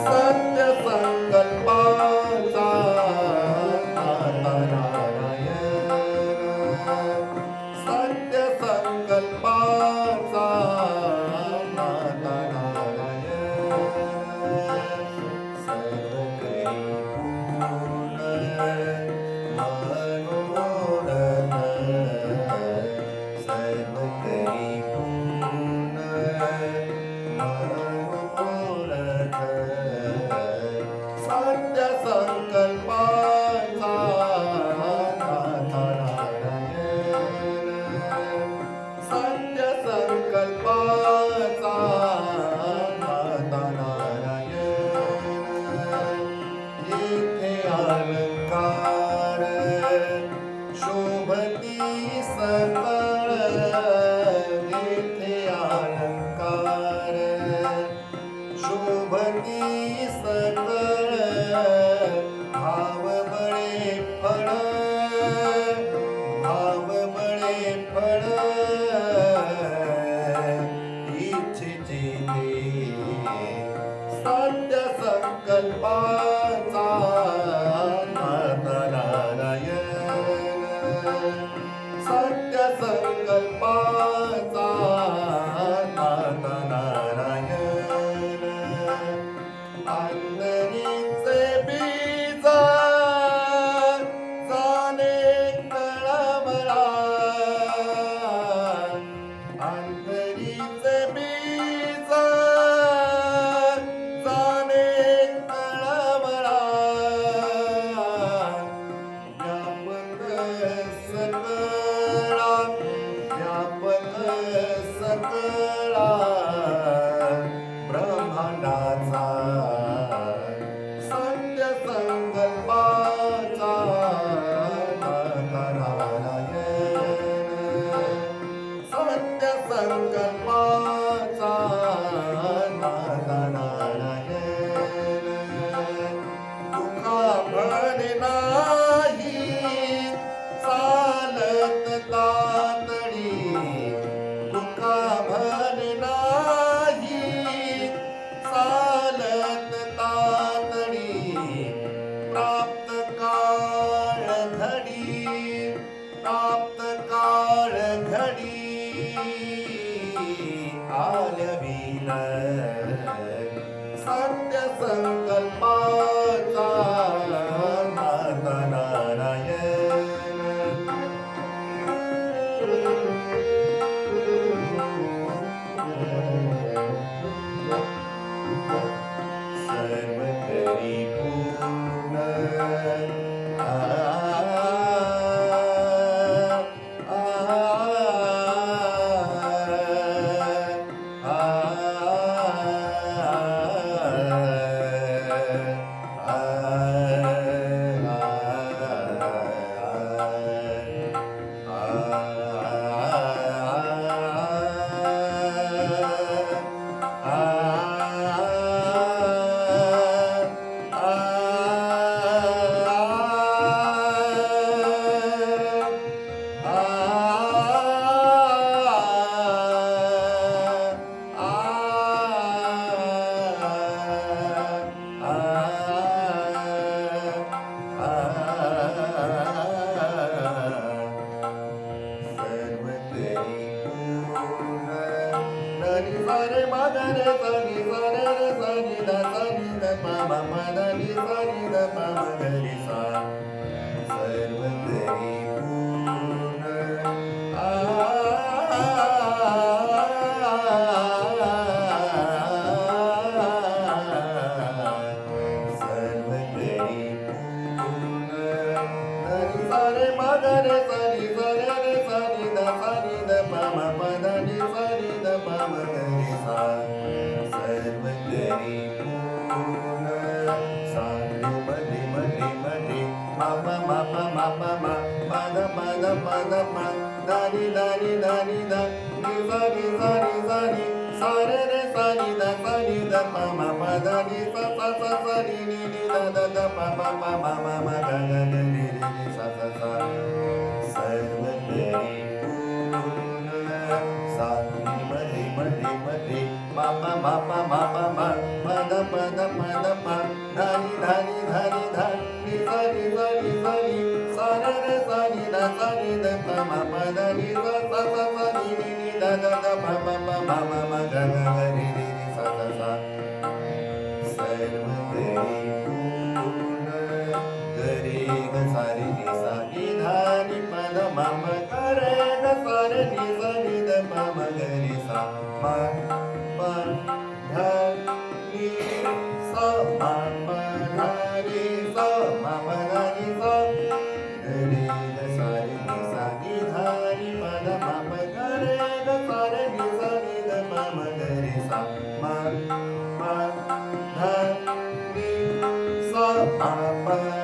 सत्य संकल्पाचा आता नारायण सत्य संकल्पाचा आता नारायण सर्व काही पूर्ण मनोरथ सर्व काही पूर्ण मनोरथ सत्य संकल्पाचा आता नारायण सत्य संकल्पाचा आता नारायण येथे अलंकार शोभती सकळ येथे अलंकार शोभती सकळ भाव बळे फळ भाव बळे फळ इच्छिते सत्य संकल्पाचा आता नारायण सत्य संकल्पाचा आता नारायण अंतरीचे बीज जाणे कळवळा अंतरीचे बीज जाणे कळवळा व्यापक सकळा व्यापक सकळा ब्रह्मांडाचा सत्य संकल्पाचा आता नारायण सत्य संकल्पाचा आता नारायण तुका म्हणे नाही चालत तातडी तुका म्हणे नाही चालत तातडी प्राप्त काळ घडी प्राप्त काळ घडी आलवील सत्य संकल्पाचा आता नारायण सर्व करी पूर्ण सारे मगरे सनी सरे रे सनी द पम मदनी सनी द पम गरी सा सर्व करी पूर्ण सर्व करी पूर्ण सारे मगरे सनी सरे रे सनी द पम मदनी सनी द पम गरी सा सर्व करी पूर्ण साधु मधे मधे मधे मप मप मप म पद पद पद प दानी दानी दानी द नि सा नि सा नि सा नि सा रे रे सा नि द प म प द नि सा सा सा सा नि नि नि द द द प प म म म म ग ग ग रि रि रि सा सा सा सर्व करी पूर्ण सा नि मधे मधे मधे म प म प म प म पद पद प द प धानी धानी धानी धानी सा नी सा नी सा नी सा रे रे सा नी द सा नी द प म प द नी सा सा सा सा नी नी नी द द द प प प म म म ग ग ग रे रे रे सा सा सा सर्व गरी पूर्ण गरे ग सा रे नि सा नि धा नि प द म म ग रे ग सा रे नि सा नि द प म ग रे सा म प ध नि सा म प ध नि सा म प ध नि सा ग रे ग सा रे नि सा नि धा नि प द म प ग रे ग सा रे नि सा नि द प म ग रे सा म प ध नि सा म प